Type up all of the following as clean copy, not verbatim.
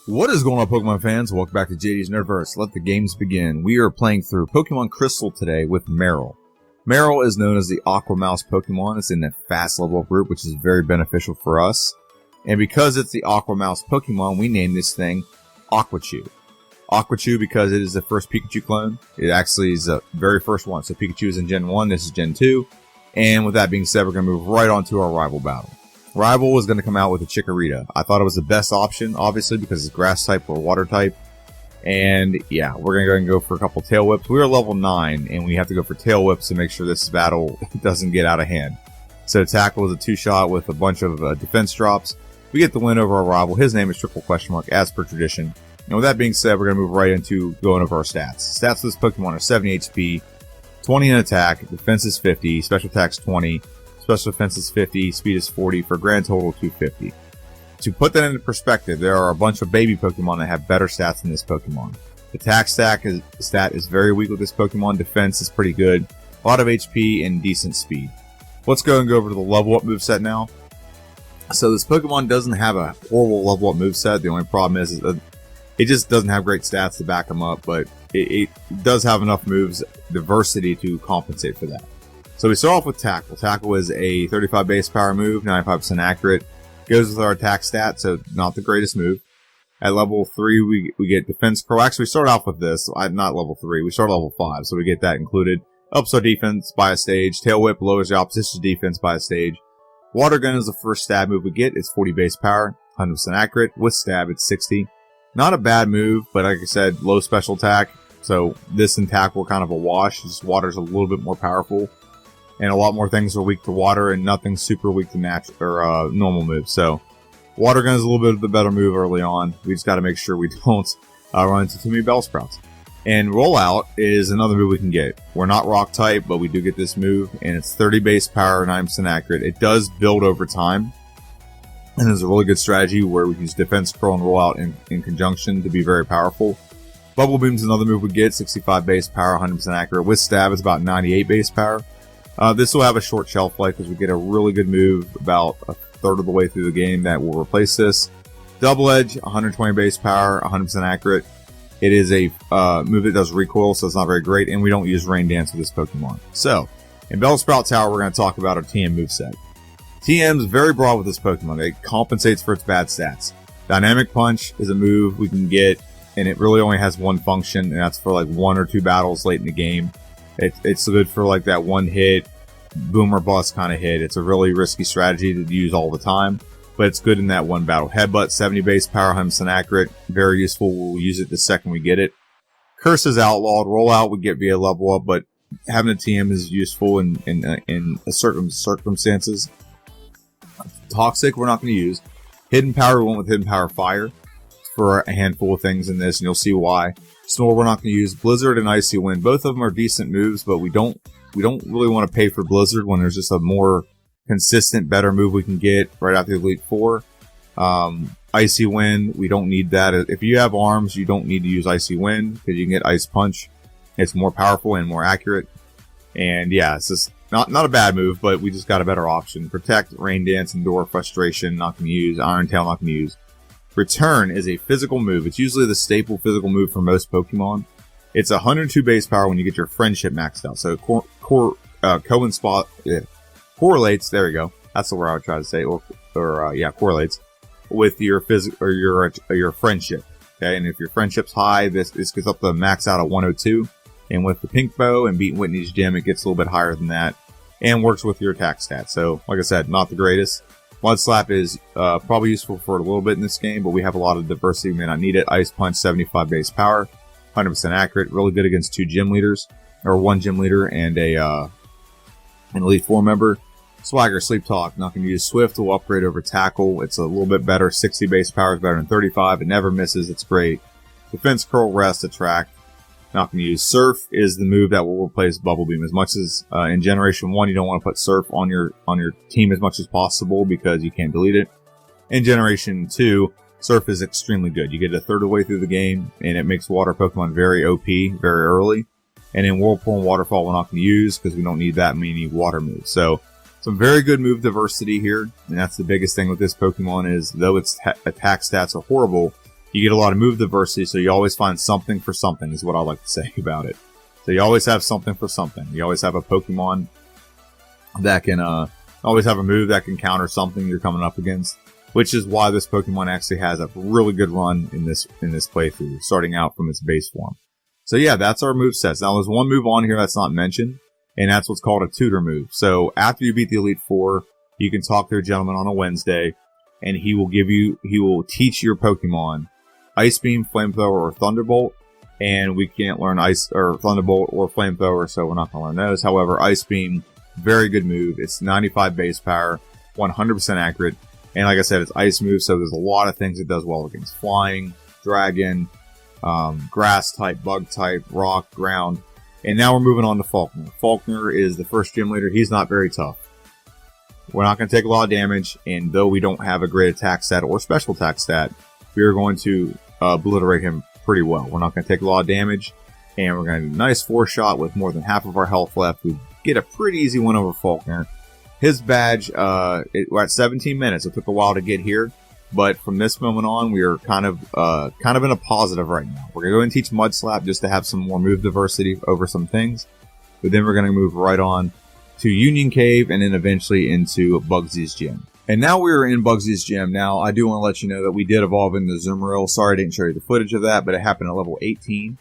What is going on, Pokemon fans? Welcome back to JD's Nerdverse. Let the games begin. We are playing through Pokemon Crystal today with Marill. Marill is known as the Aqua Mouse Pokemon. It's in the fast level up group, which is very beneficial for us. And because it's the Aqua Mouse Pokemon, we named this thing Aquachu. Aquachu because it is the first Pikachu clone. It actually is the very first one. So Pikachu is in Gen 1, this is Gen 2. And with that being said, we're going to move right on to our rival battle. Rival was going to come out with a Chikorita. I thought it was the best option, obviously, because it's grass type or water type. And yeah, we're going to go and go for a couple tail whips. We are level 9, and we have to go for tail whips to make sure this battle doesn't get out of hand. So Tackle is a 2-shot with a bunch of defense drops. We get the win over our rival. His name is Triple Question Mark, as per tradition. And with that being said, we're going to move right into going over our stats. Stats of this Pokemon are 70 HP, 20 in attack, defense is 50, special attack's 20, special defense is 50, speed is 40, for a grand total of 250. To put that into perspective, there are a bunch of baby Pokemon that have better stats than this Pokemon. Attack stat is very weak with this Pokemon, defense is pretty good, a lot of HP, and decent speed. Let's go and go over to the level up moveset now. So this Pokemon doesn't have a horrible level up moveset. The only problem is that it just doesn't have great stats to back them up, but it does have enough moves, diversity, to compensate for that. So we start off with Tackle. Tackle is a 35 base power move, 95% accurate. Goes with our attack stat, so not the greatest move. At level 3, we get Defense Curl. Actually, we start off with this. Not level 3. We start level 5, so we get that included. Ups our defense by a stage. Tail Whip lowers the opposition's defense by a stage. Water Gun is the first stab move we get. It's 40 base power, 100% accurate. With stab, it's 60. Not a bad move, but like I said, low special attack. So this and Tackle are kind of a wash. Just Water's a little bit more powerful. And a lot more things are weak to water, and nothing's super weak to normal moves. So, Water Gun is a little bit of the better move early on. We just got to make sure we don't run into too many Bellsprouts. And Rollout is another move we can get. We're not Rock type, but we do get this move, and it's 30 base power, 9% accurate. It does build over time, and it's a really good strategy where we can use Defense Curl and Rollout in conjunction to be very powerful. Bubble Beam is another move we get, 65 base power, 100% accurate. With Stab, it's about 98 base power. This will have a short shelf life because we get a really good move about a third of the way through the game that will replace this. Double Edge, 120 base power, 100% accurate. It is a move that does recoil, so it's not very great, and we don't use Rain Dance with this Pokemon. So, in Bellsprout Tower, we're going to talk about our TM moveset. TM is very broad with this Pokemon. It compensates for its bad stats. Dynamic Punch is a move we can get, and it really only has one function, and that's for like 1 or 2 battles late in the game. It's good for like that one hit, boom or bust kind of hit. It's a really risky strategy to use all the time, but it's good in that one battle. Headbutt, 70 base power, 100% accurate. Very useful. We'll use it the second we get it. Curse is outlawed. Rollout we get via level up, but having a TM is useful in certain circumstances. Toxic we're not going to use. Hidden Power we went with Hidden Power Fire for a handful of things in this, and you'll see why. Snore we're not going to use. Blizzard and Icy Wind, both of them are decent moves, but we don't really want to pay for Blizzard when there's just a more consistent, better move we can get right after the Elite Four. Icy Wind, we don't need that. If you have arms, you don't need to use Icy Wind because you can get Ice Punch. It's more powerful and more accurate. And yeah, it's just not a bad move, but we just got a better option. Protect, Rain Dance, Endure, Frustration, not going to use. Iron Tail, not going to use. Return is a physical move. It's usually the staple physical move for most Pokemon. It's 102 base power when you get your Friendship maxed out. So correlates. There we go. That's the word I would try to say. Correlates with your your Friendship. Okay, and if your Friendship's high, this gets up to max out at 102. And with the Pink Bow and beating Whitney's Gym, it gets a little bit higher than that, and works with your attack stats. So, like I said, not the greatest. Mud Slap is probably useful for a little bit in this game, but we have a lot of diversity. We may not need it. Ice Punch, 75 base power, 100% accurate. Really good against 2 gym leaders, or 1 gym leader and an Elite Four member. Swagger, Sleep Talk, not going to use. Swift will upgrade over Tackle. It's a little bit better. 60 base power is better than 35. It never misses. It's great. Defense, Curl, Rest, Attract. Not going to use. Surf is the move that will replace Bubble Beam. As much as in Generation 1 you don't want to put Surf on your team as much as possible because you can't delete it. In Generation 2, Surf is extremely good. You get a third of the way through the game, and it makes water Pokemon very OP very early. And in Whirlpool and Waterfall we're not going to use because we don't need that many water moves. So some very good move diversity here, and that's the biggest thing with this Pokemon is though its attack stats are horrible, you get a lot of move diversity, so you always find something for something is what I like to say about it. So you always have something for something. You always have a Pokemon that can always have a move that can counter something you're coming up against, which is why this Pokemon actually has a really good run in this playthrough, starting out from its base form. So yeah, that's our move sets. Now there's one move on here that's not mentioned, and that's what's called a tutor move. So after you beat the Elite Four, you can talk to a gentleman on a Wednesday, and he will teach your Pokemon Ice Beam, Flamethrower, or Thunderbolt. And we can't learn Ice or Thunderbolt or Flamethrower, so we're not going to learn those. However, Ice Beam, very good move. It's 95 base power, 100% accurate. And like I said, it's ice move, so there's a lot of things it does well against. Flying, Dragon, Grass type, Bug type, Rock, Ground. And now we're moving on to Faulkner. Faulkner is the first gym leader. He's not very tough. We're not going to take a lot of damage, and though we don't have a great attack stat or special attack stat, we are going to obliterate him pretty well. We're not going to take a lot of damage, and we're going to do a nice 4-shot with more than half of our health left. We get a pretty easy win over Faulkner. His badge, we're at 17 minutes. It took a while to get here, but from this moment on, we are kind of in a positive right now. We're going to go and teach Mud Slap just to have some more move diversity over some things, but then we're going to move right on to Union Cave and then eventually into Bugsy's gym. And now we're in Bugsy's gym. Now, I do want to let you know that we did evolve into Azumarill. Sorry I didn't show you the footage of that, but it happened at level 18,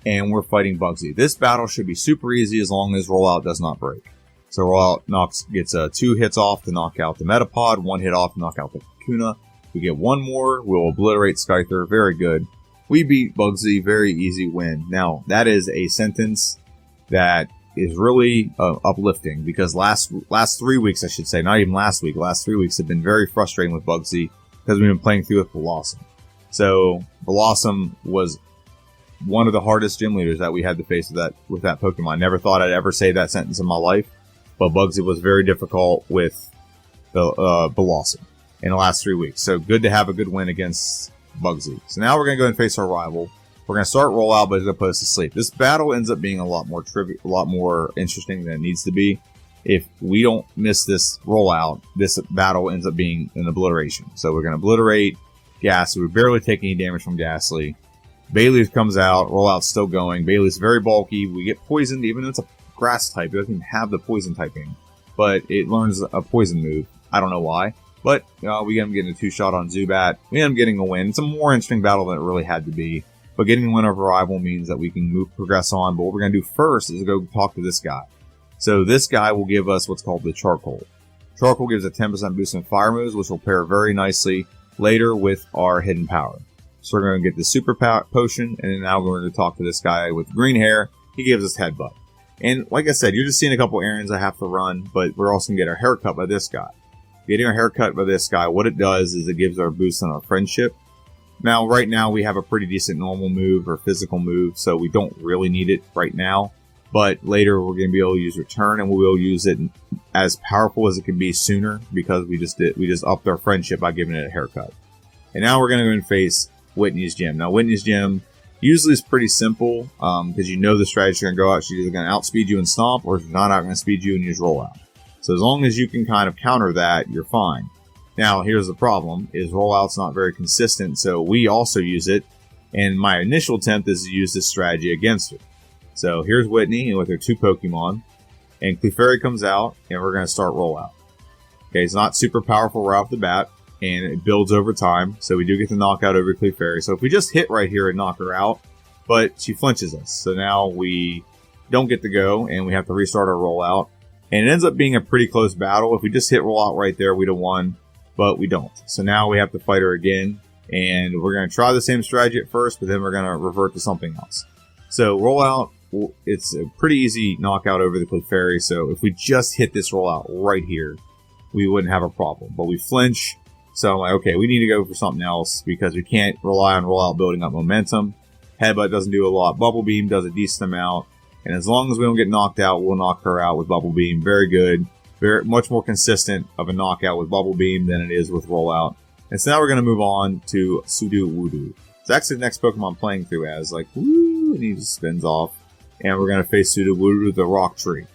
and we're fighting Bugsy. This battle should be super easy as long as Rollout does not break. So Rollout gets 2 hits off to knock out the Metapod, 1 hit off to knock out the Kakuna. We get 1 more, we'll obliterate Skyther. Very good. We beat Bugsy, very easy win. Now, that is a sentence that is really uplifting, because last 3 weeks, I should say, not even last week, last 3 weeks have been very frustrating with Bugsy because we've been playing through with Blossom. So Blossom was one of the hardest gym leaders that we had to face with that Pokemon. Never thought I'd ever say that sentence in my life, but Bugsy was very difficult with the Blossom in the last 3 weeks. So good to have a good win against Bugsy. So now we're going to go and face our rival. We're going to start Rollout, but it's going to put us to sleep. This battle ends up being a lot more interesting than it needs to be. If we don't miss this Rollout, this battle ends up being an obliteration. So we're going to obliterate Ghastly. We barely take any damage from Ghastly. Bailey comes out. Rollout's still going. Bailey's very bulky. We get poisoned, even though it's a grass type. It doesn't even have the poison typing, but it learns a poison move. I don't know why. But we end up getting a 2-shot on Zubat. We end up getting a win. It's a more interesting battle than it really had to be. But getting the win over rival means that we can progress on. But what we're going to do first is go talk to this guy. So this guy will give us what's called the Charcoal. Charcoal gives a 10% boost in fire moves, which will pair very nicely later with our hidden power. So we're going to get the super potion, and then now we're going to talk to this guy with green hair. He gives us Headbutt. And like I said, you're just seeing a couple errands I have to run, but we're also going to get our haircut by this guy. Getting our haircut by this guy, what it does is it gives our boost on our friendship. Now, right now, we have a pretty decent normal move or physical move, so we don't really need it right now. But later, we're going to be able to use Return, and we will use it as powerful as it can be sooner, because we just upped our friendship by giving it a haircut. And now we're going to go and face Whitney's gym. Now, Whitney's gym usually is pretty simple, because you know the strategy you're going to go out. She's either going to outspeed you and stomp, or she's not going to speed you and use Rollout. So as long as you can kind of counter that, you're fine. Now, here's the problem, is Rollout's not very consistent, so we also use it, and my initial attempt is to use this strategy against her. So here's Whitney with her 2 Pokemon, and Clefairy comes out, and we're going to start Rollout. Okay, it's not super powerful right off the bat, and it builds over time, so we do get the knockout over Clefairy. So if we just hit right here and knock her out, but she flinches us, so now we don't get to go, and we have to restart our Rollout. And it ends up being a pretty close battle. If we just hit Rollout right there, we'd have won. But we don't. So now we have to fight her again. And we're going to try the same strategy at first, but then we're going to revert to something else. So Rollout, it's a pretty easy knockout over the Clefairy. So if we just hit this Rollout right here, we wouldn't have a problem. But we flinch. So I'm like, okay, we need to go for something else, because we can't rely on Rollout building up momentum. Headbutt doesn't do a lot. Bubble Beam does a decent amount. And as long as we don't get knocked out, we'll knock her out with Bubble Beam. Very good. Very much more consistent of a knockout with Bubble Beam than it is with Rollout. And so now we're going to move on to Sudowoodo. It's actually the next Pokemon I'm playing through as, like, woo, and he just spins off. And we're going to face Sudowoodo, the Rock Tree.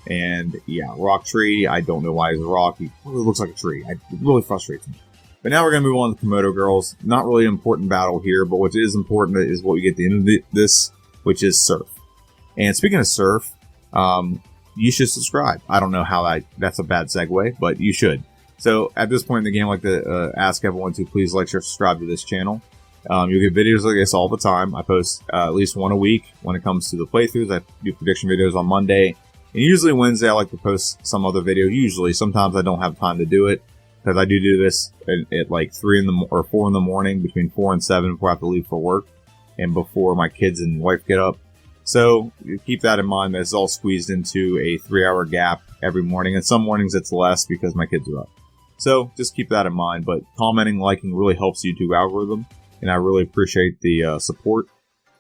And yeah, Rock Tree, I don't know why he's a rock. He really looks like a tree. It really frustrates me. But now we're going to move on to Komodo Girls. Not really an important battle here, but what is important is what we get at the end of this, which is Surf. And speaking of Surf, you should subscribe. I don't know how that's a bad segue, but you should. So at this point in the game, I'd like to ask everyone to please like, share, subscribe to this channel. You'll get videos like this all the time. I post at least one a week when it comes to the playthroughs. I do prediction videos on Monday. And usually Wednesday, I like to post some other video. Usually, sometimes I don't have time to do it because I do this at like 4 in the morning, between 4 and 7 before I have to leave for work and before my kids and wife get up. So keep that in mind. That's all squeezed into a 3-hour gap every morning. And some mornings it's less because my kids are up. So just keep that in mind. But commenting, liking really helps YouTube algorithm. And I really appreciate the support.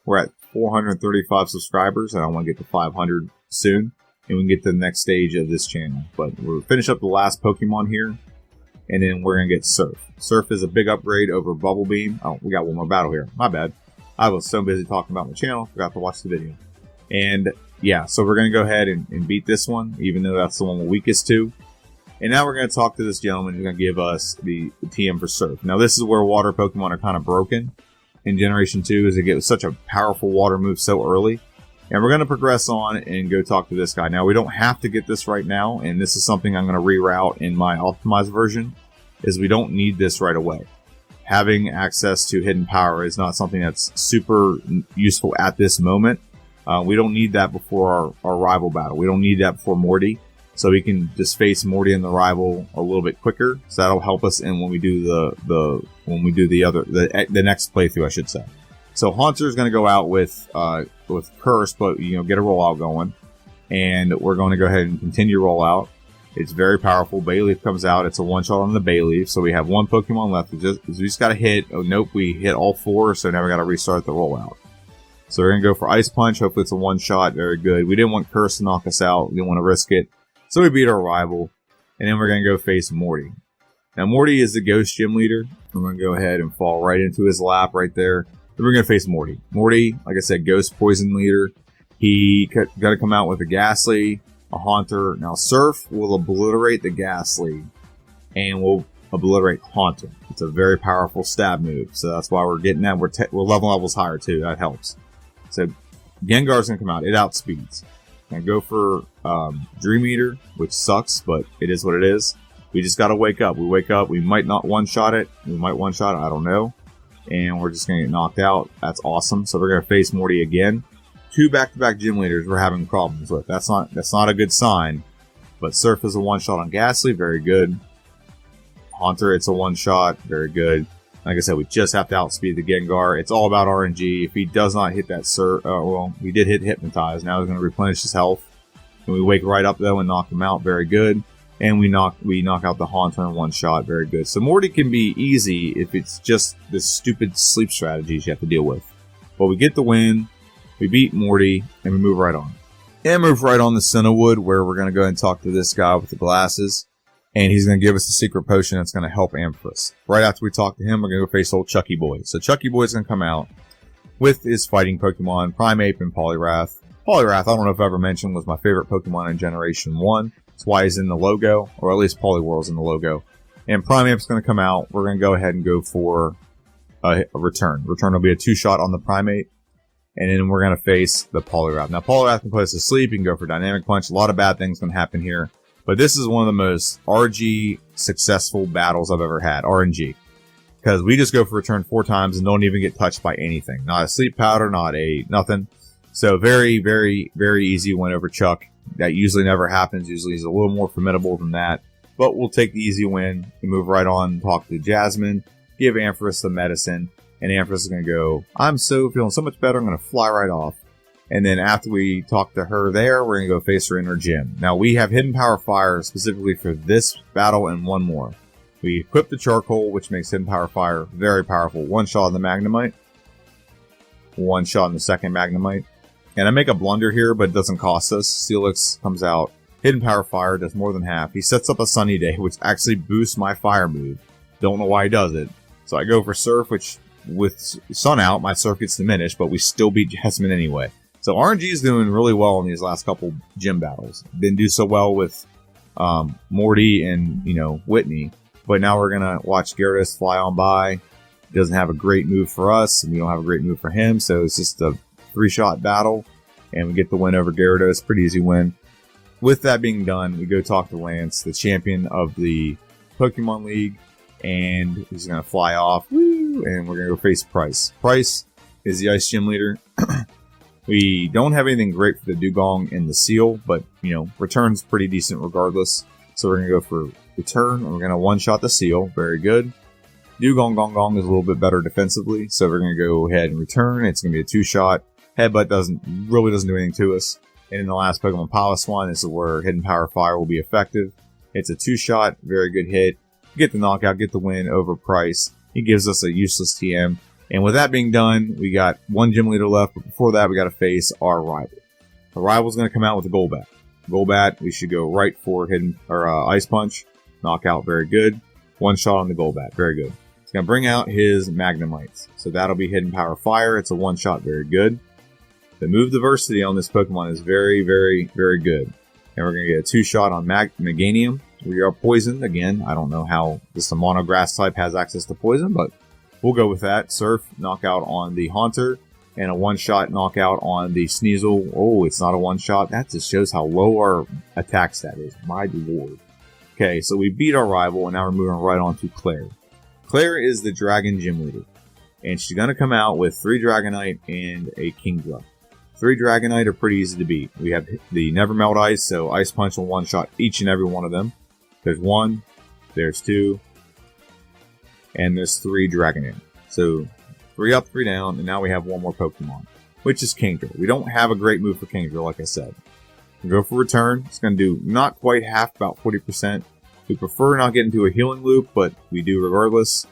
We're at 435 subscribers, and I want to get to 500 soon. And we can get to the next stage of this channel. But we'll finish up the last Pokemon here. And then we're going to get Surf. Surf is a big upgrade over Bubble Beam. Oh, we got one more battle here. My bad. I was so busy talking about my channel, forgot to watch the video. And yeah, so we're going to go ahead and beat this one, even though that's the one we're weakest to. And now we're going to talk to this gentleman who's going to give us the TM for Surf. Now this is where water Pokemon are kind of broken in Generation 2, is they get such a powerful water move so early. And we're going to progress on and go talk to this guy. Now we don't have to get this right now, and this is something I'm going to reroute in my optimized version, is we don't need this right away. Having access to hidden power is not something that's super useful at this moment. We don't need that before our rival battle. We don't need that before Morty. So we can just face Morty and the rival a little bit quicker. So that'll help us in when we do the next playthrough, I should say. So Haunter is going to go out with Curse, but get a rollout going. And we're going to go ahead and continue rollout. It's very powerful. Bayleaf comes out. It's a one-shot on the Bayleaf. So we have one Pokemon left. We just got to hit. Oh, nope. We hit all 4. So now we got to restart the rollout. So we're going to go for Ice Punch. Hopefully it's a one-shot. Very good. We didn't want Curse to knock us out. We didn't want to risk it. So we beat our rival. And then we're going to go face Morty. Now Morty is the Ghost Gym leader. I'm going to go ahead and fall right into his lap right there. Then we're going to face Morty. Morty, like I said, Ghost Poison leader. He got to come out with a Ghastly, a Haunter. Now Surf will obliterate the Ghastly and will obliterate Haunter. It's a very powerful stab move, so that's why we're getting that. We're level levels higher too. That helps. So Gengar's gonna come out. It outspeeds. Gonna go for Dream Eater, which sucks, but it is what it is. We just gotta wake up. We wake up. We might not one-shot it. We might one-shot it. I don't know. And we're just gonna get knocked out. That's awesome. So we're gonna face Morty again. 2 back-to-back gym leaders we're having problems with. That's not a good sign. But Surf is a one-shot on Ghastly, very good. Haunter, it's a one-shot, very good. Like I said, we just have to outspeed the Gengar. It's all about RNG. If he does not hit that Surf, well, we did hit Hypnotize. Now he's going to replenish his health. And we wake right up though and knock him out, very good. And we knock out the Haunter in one shot, very good. So Morty can be easy if it's just the stupid sleep strategies you have to deal with. But we get the win. We beat Morty, and we move right on. And move right on to Cinnawood, where we're going to go ahead and talk to this guy with the glasses. And he's going to give us a secret potion that's going to help Amethyst. Right after we talk to him, we're going to go face old Chucky Boy. So Chucky Boy's going to come out with his fighting Pokemon, Primeape and Poliwrath. Poliwrath, I don't know if I ever mentioned, was my favorite Pokemon in Generation 1. That's why he's in the logo, or at least Poliwhirl's in the logo. And Primeape's going to come out. We're going to go ahead and go for a return. Return will be a 2-shot on the Primeape. And then we're going to face the Poliwrath. Now, Poliwrath can put us to sleep. You can go for Dynamic Punch. A lot of bad things can happen here. But this is one of the most RG successful battles I've ever had. RNG. Because we just go for return 4 times and don't even get touched by anything. Not a sleep powder, not a nothing. So very, very, very easy win over Chuck. That usually never happens. Usually he's a little more formidable than that. But we'll take the easy win. We move right on and talk to Jasmine. Give Amethyst the medicine. And Amethyst is going to go, I'm feeling so much better, I'm going to fly right off. And then after we talk to her there, we're going to go face her in her gym. Now, we have Hidden Power Fire specifically for this battle and one more. We equip the Charcoal, which makes Hidden Power Fire very powerful. 1 shot on the Magnemite. 1 shot on the second Magnemite. And I make a blunder here, but it doesn't cost us. Steelix comes out. Hidden Power Fire does more than half. He sets up a Sunny Day, which actually boosts my Fire move. Don't know why he does it. So I go for Surf, which with Sun out, my Surf gets diminished, but we still beat Jasmine anyway. So RNG is doing really well in these last couple gym battles. Didn't do so well with Morty and Whitney, But now we're going to watch Gyarados fly on by. He doesn't have a great move for us, and we don't have a great move for him, so it's just a 3-shot battle, and we get the win over Gyarados. Pretty easy win. With that being done, we go talk to Lance, the champion of the Pokemon League, and he's going to fly off, woo, and we're going to go face Price. Price is the Ice Gym leader. We don't have anything great for the Dugong and the Seal, but, you know, return's pretty decent regardless. So we're going to go for return, and we're going to one-shot the Seal. Very good. Dugong Gong Gong is a little bit better defensively, so we're going to go ahead and return. It's going to be a 2-shot. Headbutt really doesn't do anything to us. And in the last Pokemon Piloswine, this is where Hidden Power Fire will be effective. It's a 2-shot, very good hit. Get the knockout, get the win over Price. He gives us a useless TM. And with that being done, we got one gym leader left, but before that, we got to face our rival. The rival's going to come out with a Golbat. Golbat, we should go right for Ice Punch. Knockout, very good. 1 shot on the Golbat, very good. He's going to bring out his Magnemites. So that'll be Hidden Power Fire. It's a 1-shot, very good. The move diversity on this Pokemon is very, very, very good. And we're going to get a 2-shot on Meganium. We are poisoned. Again, I don't know how this mono grass type has access to poison, but we'll go with that. Surf, knockout on the Haunter, and a 1-shot knockout on the Sneasel. Oh, it's not a 1-shot. That just shows how low our attack stat is. My lord. Okay, so we beat our rival, and now we're moving right on to Claire. Claire is the Dragon Gym leader, and she's going to come out with 3 Dragonite and a Kingdra. 3 Dragonite are pretty easy to beat. We have the Never Melt Ice, so Ice Punch will 1-shot each and every one of them. There's 1, there's 2, and there's 3 Dragonair. So 3 up, 3 down, and now we have one more Pokemon, which is Kingdra. We don't have a great move for Kingdra, like I said. We go for return. It's going to do not quite half, about 40%. We prefer not getting into a healing loop, but we do regardless.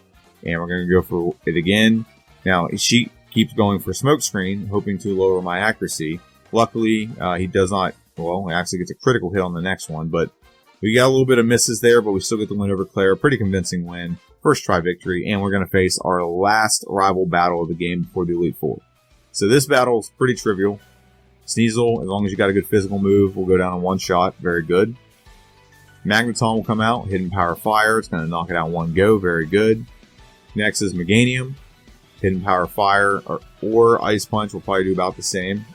And we're going to go for it again. Now, she keeps going for Smokescreen, hoping to lower my accuracy. Luckily, he does not, well, he actually gets a critical hit on the next one, but we got a little bit of misses there, but we still get the win over Claire. Pretty convincing win. First try victory, and we're going to face our last rival battle of the game before the Elite Four. So this battle is pretty trivial. Sneasel, as long as you got a good physical move, will go down in 1 shot. Very good. Magneton will come out. Hidden Power Fire. It's going to knock it out in 1 go. Very good. Next is Meganium. Hidden Power Fire or Ice Punch will probably do about the same.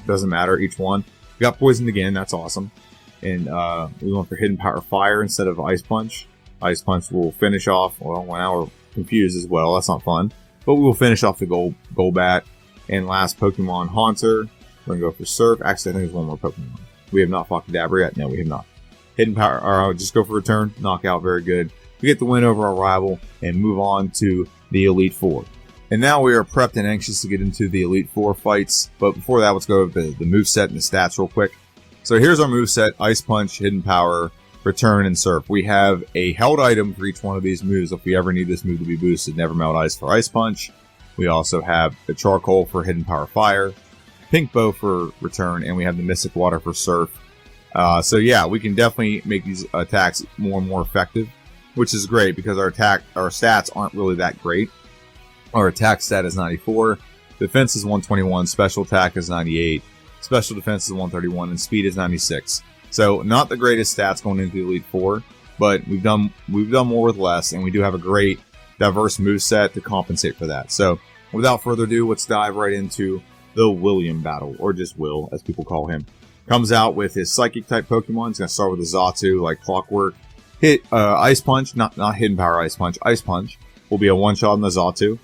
Doesn't matter, each one. We got poisoned again. That's awesome. And we went for Hidden Power Fire instead of Ice Punch. Ice Punch will finish off. Well, now we're confused as well. That's not fun. But we will finish off the Golbat. And last Pokemon, Haunter. We're going to go for Surf. Actually, I think there's one more Pokemon. We have not fought Kadabra yet. No, we have not. Hidden Power, or just go for Return. Knockout, very good. We get the win over our rival and move on to the Elite Four. And now we are prepped and anxious to get into the Elite Four fights. But before that, let's go over the moveset and the stats real quick. So here's our moveset: Ice Punch, Hidden Power, Return, and Surf. We have a held item for each one of these moves if we ever need this move to be boosted. Never Melt Ice for Ice Punch. We also have the Charcoal for Hidden Power Fire, Pink Bow for Return, and we have the Mystic Water for Surf. So yeah, we can definitely make these attacks more and more effective, which is great because our stats aren't really that great. Our attack stat is 94, defense is 121, special attack is 98, special defense is 131, and speed is 96. So not the greatest stats going into the Elite Four, but we've done more with less, and we do have a great diverse moveset to compensate for that. So without further ado, let's dive right into the William battle, or just Will, as people call him. Comes out with his Psychic type Pokemon. He's going to start with a Xatu, like clockwork. Hit Ice Punch, not Hidden Power Ice Punch. Ice Punch will be a 1-shot on the Xatu.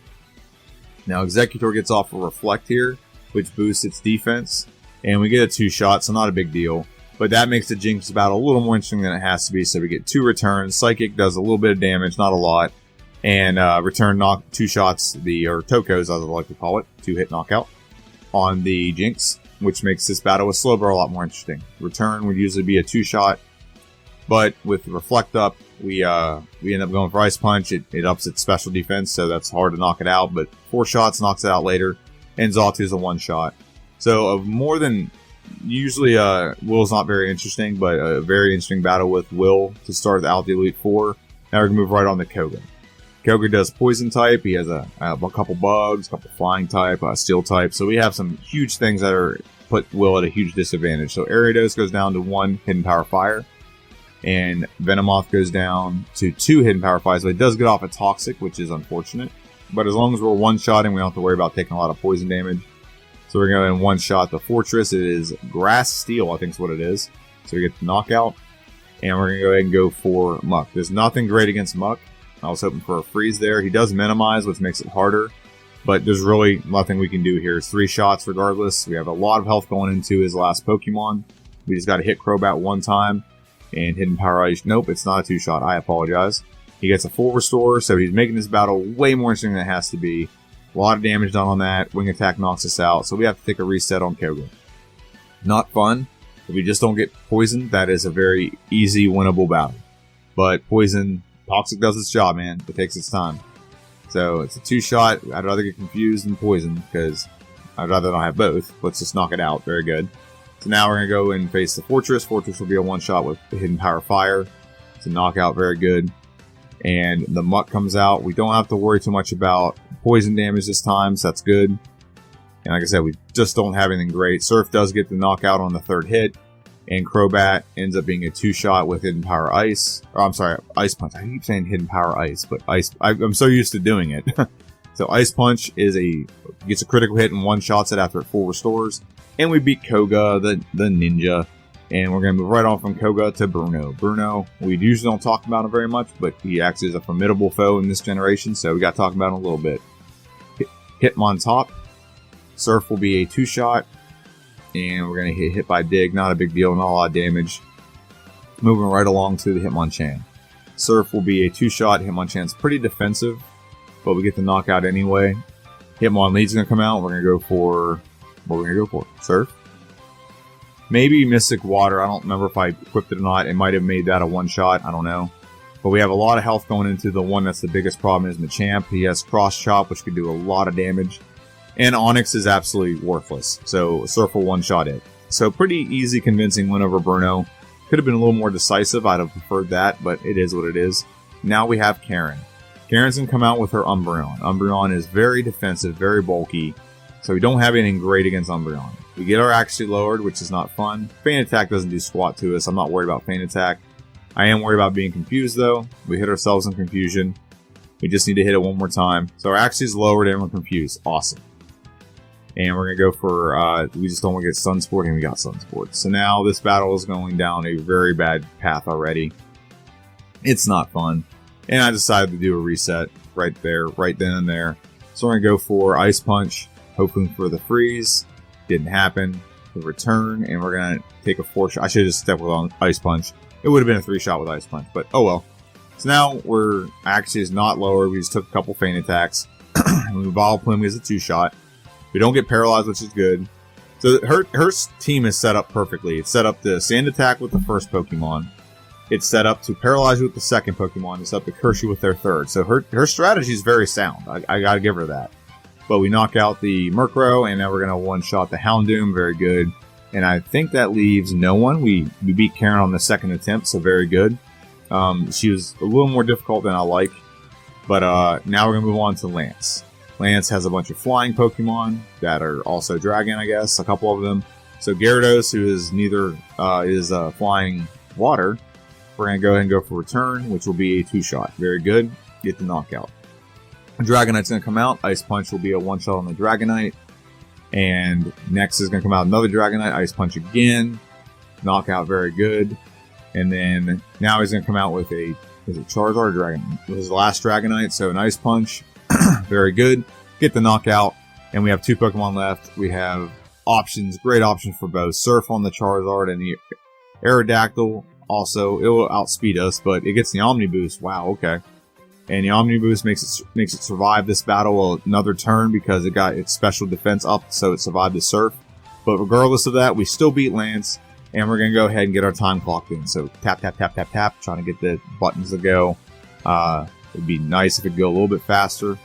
Now Executor gets off a Reflect here, which boosts its defense, and we get a 2-shot, so not a big deal. But that makes the Jinx battle a little more interesting than it has to be, so we get 2 returns. Psychic does a little bit of damage, not a lot. And Return 2 shots, or Tokos as I like to call it, 2-hit knockout on the Jinx, which makes this battle with Slowbro a lot more interesting. Return would usually be a 2-shot, but with Reflect up, we end up going for Ice Punch. It ups its special defense, so that's hard to knock it out, but 4 shots knocks it out later, and Xatu is a 1-shot. So of more than usually, Will's not very interesting, but a very interesting battle with Will to start out the Elite Four. Now we're going to move right on to Koga. Koga does Poison type. He has a couple Bugs, a couple Flying type, Steel type. So we have some huge things that put Will at a huge disadvantage. So Ariados goes down to 1 Hidden Power Fire. And Venomoth goes down to 2 Hidden Power Flies, but it does get off a Toxic, which is unfortunate. But as long as we're one-shotting, we don't have to worry about taking a lot of poison damage. So we're going to one-shot the Fortress. It is Grass Steel, I think is what it is. So we get the knockout. And we're going to go ahead and go for Muck. There's nothing great against Muck. I was hoping for a freeze there. He does minimize, which makes it harder. But there's really nothing we can do here. It's 3 shots regardless. We have a lot of health going into his last Pokemon. We just got to hit Crobat 1 time. And Hidden Power Ice. Nope, it's not a 2-shot. I apologize. He gets a full restore, so he's making this battle way more interesting than it has to be. A lot of damage done on that. Wing Attack knocks us out, so we have to take a reset on Koga. Not fun. If we just don't get poisoned, that is a very easy, winnable battle. But poison, Toxic does its job, man. It takes its time. So it's a 2-shot. I'd rather get confused than poisoned, because I'd rather not have both. Let's just knock it out. Very good. So now we're going to go and face the Fortress. Fortress will be a 1-shot with the Hidden Power Fire. It's a knockout. Very good. And the Muck comes out. We don't have to worry too much about poison damage this time, so that's good. And like I said, we just don't have anything great. Surf does get the knockout on the 3rd hit. And Crobat ends up being a 2-shot with Hidden Power Ice. Or, I'm sorry, Ice Punch. I keep saying Hidden Power Ice, but I'm so used to doing it. So Ice Punch gets a critical hit and 1-shots it after it full restores. And we beat Koga, the ninja. And we're going to move right on from Koga to Bruno. Bruno, we usually don't talk about him very much, but he actually is a formidable foe in this generation, so we got to talk about him a little bit. Hitmon top. Surf will be a 2-shot. And we're going to hit by Dig. Not a big deal, not a lot of damage. Moving right along to the Hitmonchan. Surf will be a 2-shot. Hitmonchan's pretty defensive, but we get the knockout anyway. Hitmonlead's going to come out. We're going to go for... What are we going to go for? Surf? Maybe Mystic Water. I don't remember if I equipped it or not. It might have made that a 1-shot. I don't know. But we have a lot of health going into the one that's the biggest problem is Machamp. He has Cross Chop, which could do a lot of damage. And Onix is absolutely worthless. So Surf will 1-shot it. So pretty easy, convincing win over Bruno. Could have been a little more decisive. I'd have preferred that, but it is what it is. Now we have Karen. Karen's going to come out with her Umbreon. Umbreon is very defensive, very bulky. So we don't have anything great against Umbreon. We get our accuracy lowered, which is not fun. Feint Attack doesn't do squat to us. I'm not worried about Feint Attack. I am worried about being confused, though. We hit ourselves in confusion. We just need to hit it one more time. So our accuracy is lowered and we're confused. Awesome. And we're going to go for, we just don't want to get Sunsport, and we got Sunsport. So now this battle is going down a very bad path already. It's not fun. And I decided to do a reset right there, right then and there. So we're going to go for Ice Punch, hoping for the freeze. Didn't happen. The return, and we're going to take a 4-shot. I should have just stepped with Ice Punch. It would have been a 3-shot with Ice Punch, but oh well. So now we're actually is not lower. We just took a couple Feint Attacks. We Vileplume is a 2-shot. We don't get paralyzed, which is good. So her team is set up perfectly. It's set up to Sand Attack with the first Pokemon. It's set up to paralyze you with the second Pokemon. It's set up to curse you with their third. So her strategy is very sound. I gotta give her that. But we knock out the Murkrow, and now we're gonna 1-shot the Houndoom. Very good. And I think that leaves no one. We beat Karen on the second attempt, so very good. She was a little more difficult than I like. But now we're gonna move on to Lance. Lance has a bunch of flying Pokemon that are also Dragon, I guess. A couple of them. So Gyarados, who is neither is flying water. We're going to go ahead and go for Return, which will be a 2-shot. Very good. Get the knockout. Dragonite's going to come out. Ice Punch will be a 1-shot on the Dragonite. And next is going to come out another Dragonite. Ice Punch again. Knockout, very good. And then now he's going to come out with is it Charizard or Dragon? It was the last Dragonite, so an Ice Punch. Very good. Get the knockout. And we have 2 Pokemon left. We have options, great options for both. Surf on the Charizard and the Aerodactyl. Also, it will outspeed us, but it gets the Omni Boost. Wow, okay. And the Omni Boost makes it survive this battle another turn because it got its special defense up, so it survived the Surf. But regardless of that, we still beat Lance, and we're going to go ahead and get our time clocked in. So tap, tap, tap, tap, tap, trying to get the buttons to go. It'd be nice if it could go a little bit faster,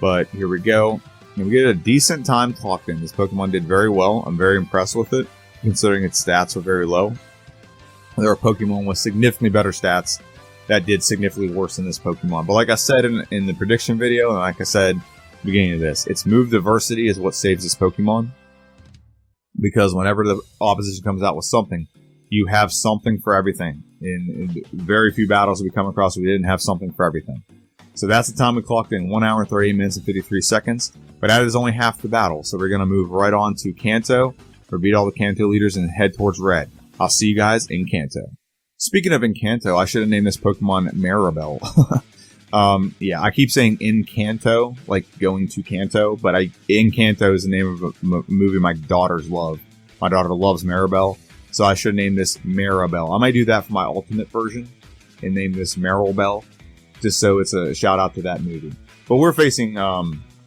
but here we go. And we get a decent time clocked in. This Pokemon did very well. I'm very impressed with it, considering its stats were very low. There are Pokemon with significantly better stats that did significantly worse than this Pokemon. But like I said in the prediction video, and like I said beginning of this, its move diversity is what saves this Pokemon. Because whenever the opposition comes out with something, you have something for everything. In very few battles we come across, we didn't have something for everything. So that's the time we clocked in, 1 hour, 38 minutes, and 53 seconds. But that is only half the battle, so we're going to move right on to Kanto, or beat all the Kanto leaders and head towards red. I'll see you guys in Kanto. Speaking of in Kanto, I should have named this Pokemon Marill. Yeah, I keep saying in Kanto, like going to Kanto, but in Kanto is the name of a movie my daughters love. My daughter loves Marill, so I should name this Marill. I might do that for my ultimate version and name this Marill, just so it's a shout out to that movie. But we're facing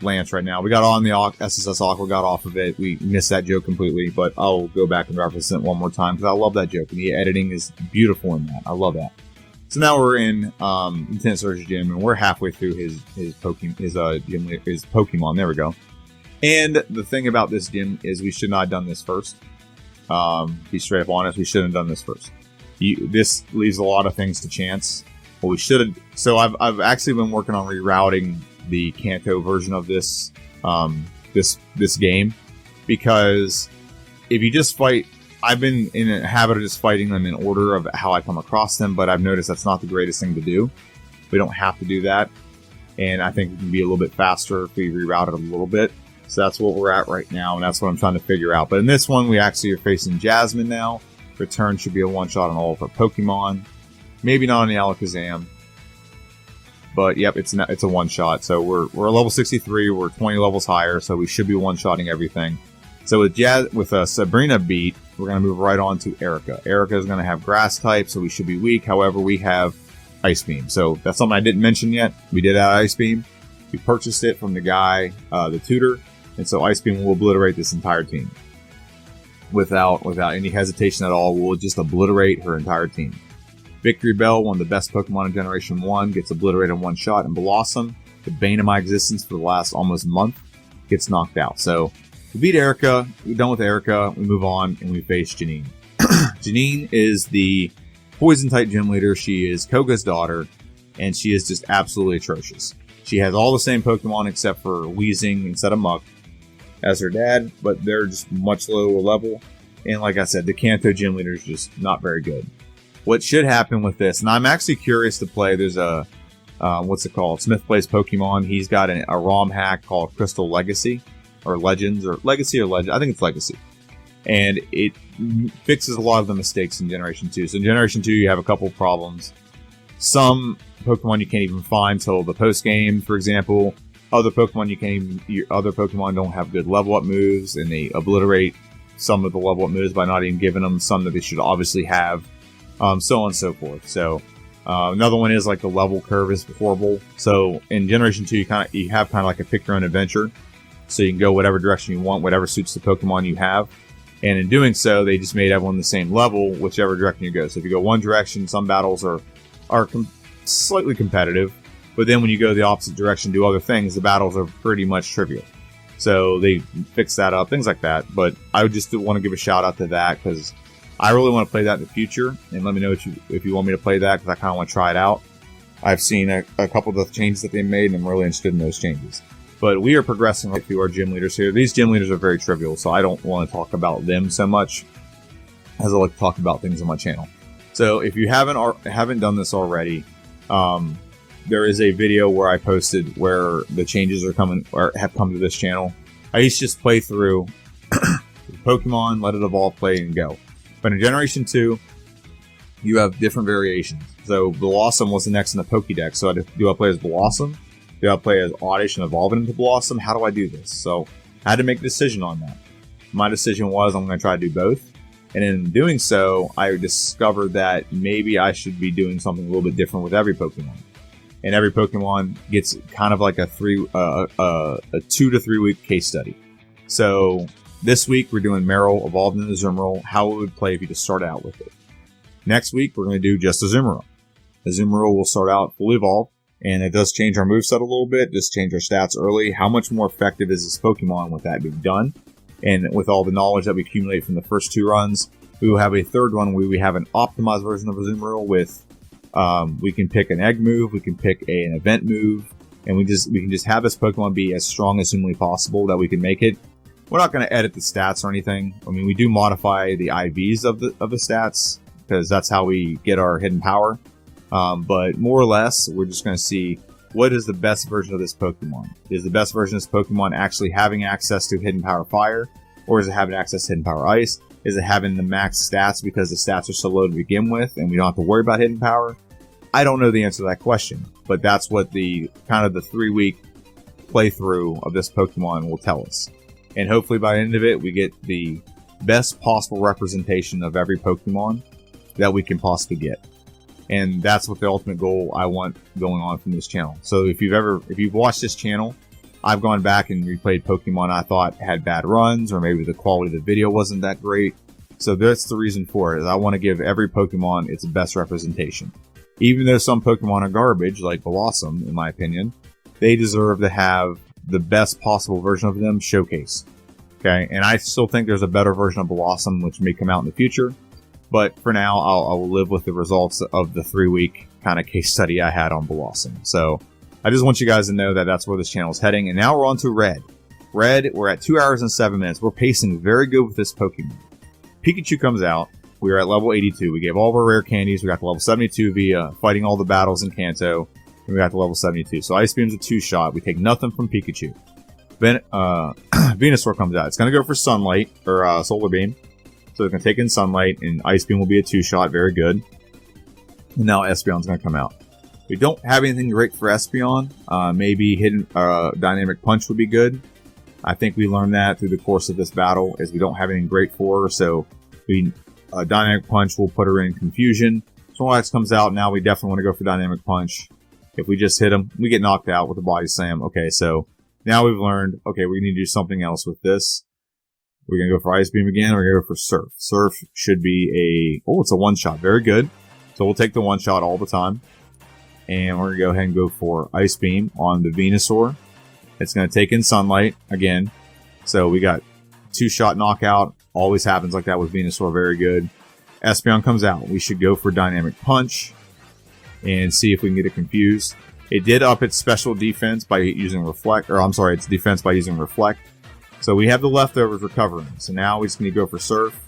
Lance right now. We got on the SSS Aqua, got off of it. We missed that joke completely, but I'll go back and reference it one more time because I love that joke. And the editing is beautiful in that. I love that. So now we're in Lieutenant Surge's gym, and we're halfway through his Pokemon. There we go. And the thing about this gym is we should not have done this first. Be straight up honest, we shouldn't have done this first. This leaves a lot of things to chance. Well, we should have. So I've actually been working on rerouting the Kanto version of this this game, because if you just fight, I've been in a habit of just fighting them in order of how I come across them, but I've noticed that's not the greatest thing to do. We don't have to do that, and I think it can be a little bit faster if we reroute it a little bit. So that's what we're at right now, and that's what I'm trying to figure out. But in this one, we actually are facing Jasmine now. Return should be a one-shot on all of our Pokemon. Maybe not on the Alakazam. But yep, it's a one-shot. So we're level 63, we're 20 levels higher, so we should be one-shotting everything. So with Sabrina beat, we're going to move right on to Erica. Erica is going to have Grass type, so we should be weak. However, we have Ice Beam. So that's something I didn't mention yet. We did add Ice Beam. We purchased it from the guy, the tutor. And so Ice Beam will obliterate this entire team. Without any hesitation at all, we'll just obliterate her entire team. Victory Bell, one of the best Pokemon in Generation 1, gets obliterated in one shot. And Blossom, the bane of my existence for the last almost month, gets knocked out. So we beat Erica. We're done with Erica. We move on and we face Janine. Janine is the Poison-type gym leader. She is Koga's daughter, and she is just absolutely atrocious. She has all the same Pokemon except for Weezing instead of Muck as her dad, but they're just much lower level. And like I said, the Kanto gym leader is just not very good. What should happen with this, and I'm actually curious to play, there's a, what's it called? Smith Plays Pokemon. He's got a ROM hack called Crystal Legacy, or Legends, or Legacy or Legend. I think it's Legacy. And it fixes a lot of the mistakes in Generation 2. So in Generation 2, you have a couple problems. Some Pokemon you can't even find till the post-game, for example. Other Pokemon other Pokemon don't have good level-up moves, and they obliterate some of the level-up moves by not even giving them some that they should obviously have. So on and so forth. So another one is like the level curve is horrible. So in Generation 2, you have kind of like a pick your own adventure. So you can go whatever direction you want, whatever suits the Pokemon you have. And in doing so, they just made everyone the same level, whichever direction you go. So if you go one direction, some battles are slightly competitive. But then when you go the opposite direction, do other things, the battles are pretty much trivial. So they fix that up, things like that. But I would just want to give a shout out to that because I really want to play that in the future. And let me know if you want me to play that because I kind of want to try it out. I've seen a couple of the changes that they made, and I'm really interested in those changes. But we are progressing right through our gym leaders here. These gym leaders are very trivial, so I don't want to talk about them so much as I like to talk about things on my channel. So if you haven't done this already, there is a video where I posted where the changes are coming or have come to this channel. I used to just play through Pokemon, let it evolve, play, and go. But in Generation 2, you have different variations. So Blossom was the next in the Pokédex. So do I play as Blossom? Do I play as Oddish and evolve it into Blossom? How do I do this? So I had to make a decision on that. My decision was I'm going to try to do both. And in doing so, I discovered that maybe I should be doing something a little bit different with every Pokemon. And every Pokemon gets kind of like a 2 to 3 week case study. So this week we're doing Marill evolved into Azumarill, how it would play if you just start out with it. Next week we're going to do just Azumarill. Azumarill will start out fully evolved. And it does change our moveset a little bit, just change our stats early. How much more effective is this Pokemon with that being done? And with all the knowledge that we accumulate from the first 2 runs, we will have a third one where we have an optimized version of Azumarill with, we can pick an egg move, we can pick an event move, and we can just have this Pokemon be as strong as humanly possible that we can make it. We're not going to edit the stats or anything. I mean, we do modify the IVs of the stats because that's how we get our hidden power. But more or less, we're just going to see what is the best version of this Pokemon. Is the best version of this Pokemon actually having access to hidden power fire, or is it having access to hidden power ice? Is it having the max stats because the stats are so low to begin with and we don't have to worry about hidden power? I don't know the answer to that question, but that's what the kind of the 3-week playthrough of this Pokemon will tell us. And hopefully by the end of it, we get the best possible representation of every Pokemon that we can possibly get. And that's what the ultimate goal I want going on from this channel. So if you've watched this channel, I've gone back and replayed Pokemon I thought had bad runs, or maybe the quality of the video wasn't that great. So that's the reason for it, is I want to give every Pokemon its best representation. Even though some Pokemon are garbage, like Blossom, in my opinion, they deserve to have the best possible version of them showcased. Okay, and I still think there's a better version of Blossom, which may come out in the future. But for now, I will live with the results of the 3-week kind of case study I had on Blossom. So I just want you guys to know that that's where this channel is heading. And now we're on to Red. Red, we're at 2 hours and 7 minutes. We're pacing very good with this Pokemon. Pikachu comes out. We are at level 82. We gave all of our rare candies. We got to level 72 via fighting all the battles in Kanto. And we got to level 72. So Ice Beam's a 2-shot. We take nothing from Pikachu. Venusaur comes out. It's going to go for Sunlight, or Solar Beam. So it's going to take in Sunlight, and Ice Beam will be a 2-shot. Very good. And now Espeon's going to come out. We don't have anything great for Espeon. Maybe hidden Dynamic Punch would be good. I think we learned that through the course of this battle, is we don't have anything great for her. So Dynamic Punch will put her in confusion. Snorlax comes out. Now we definitely want to go for Dynamic Punch. If we just hit him, we get knocked out with a Body Slam. Okay, so now we've learned, okay, we need to do something else with this. We're going to go for Ice Beam again. We're going to go for Surf. Surf should be it's a 1-shot. Very good. So we'll take the 1-shot all the time. And we're going to go ahead and go for Ice Beam on the Venusaur. It's going to take in Sunlight again. So we got 2-shot knockout. Always happens like that with Venusaur. Very good. Espeon comes out. We should go for Dynamic Punch and see if we can get it confused. It did up its special defense by using Reflect. Or I'm sorry, its defense by using Reflect. So we have the leftovers recovering. So now we just need to go for Surf.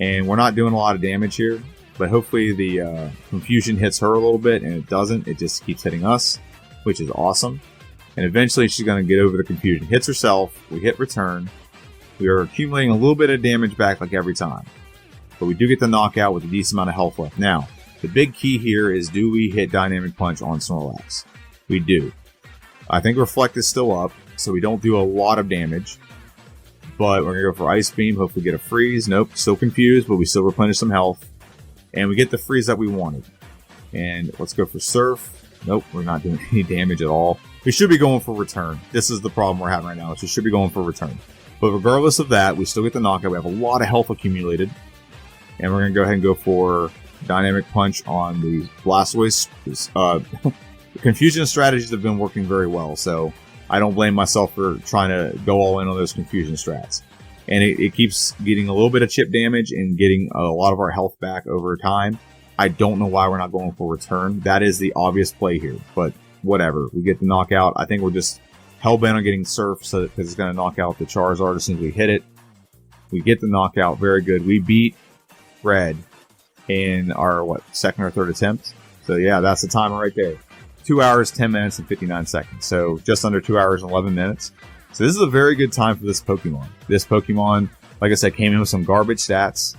And we're not doing a lot of damage here. But hopefully the confusion hits her a little bit, and it doesn't. It just keeps hitting us, which is awesome. And eventually she's going to get over the confusion. Hits herself. We hit return. We are accumulating a little bit of damage back like every time. But we do get the knockout with a decent amount of health left. Now, the big key here is, do we hit Dynamic Punch on Snorlax? We do. I think Reflect is still up, so we don't do a lot of damage. But we're going to go for Ice Beam. Hopefully get a freeze. Nope, still confused, but we still replenish some health. And we get the freeze that we wanted. And let's go for Surf. Nope, we're not doing any damage at all. We should be going for return. This is the problem we're having right now. We should be going for return. But regardless of that, we still get the knockout. We have a lot of health accumulated. And we're going to go ahead and go for Dynamic Punch on the Blastoise. The confusion strategies have been working very well. So I don't blame myself for trying to go all in on those confusion strats. And it keeps getting a little bit of chip damage and getting a lot of our health back over time. I don't know why we're not going for return. That is the obvious play here, but whatever. We get the knockout. I think we're just hell-bent on getting Surf, so because it's going to knock out the Charizard as soon as we hit it. We get the knockout. Very good. We beat Red in our, second or third attempt? So yeah, that's the timer right there. 2 hours, 10 minutes, and 59 seconds. So just under 2 hours and 11 minutes. So this is a very good time for this Pokemon. This Pokemon, like I said, came in with some garbage stats,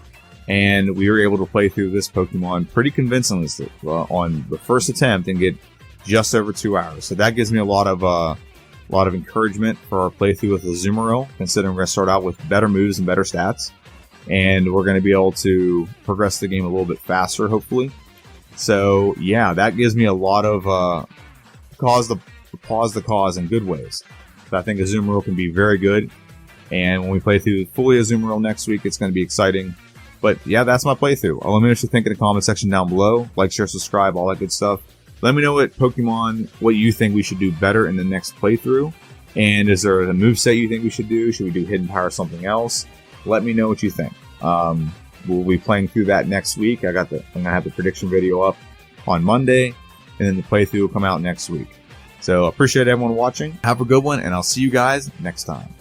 and we were able to play through this Pokemon pretty convincingly on the first attempt and get just over 2 hours. So that gives me a lot of encouragement for our playthrough with Azumarill, considering we're going to start out with better moves and better stats, and we're going to be able to progress the game a little bit faster, hopefully. So yeah, that gives me a lot of pause the cause in good ways. So I think Azumarill can be very good. And when we play through fully Azumarill next week, it's going to be exciting. But yeah, that's my playthrough. Let me know what you think in the comment section down below. Like, share, subscribe, all that good stuff. Let me know what you think we should do better in the next playthrough. And is there a moveset you think we should do? Should we do Hidden Power or something else? Let me know what you think. We'll be playing through that next week. I'm going to have the prediction video up on Monday. And then the playthrough will come out next week. So appreciate everyone watching. Have a good one, and I'll see you guys next time.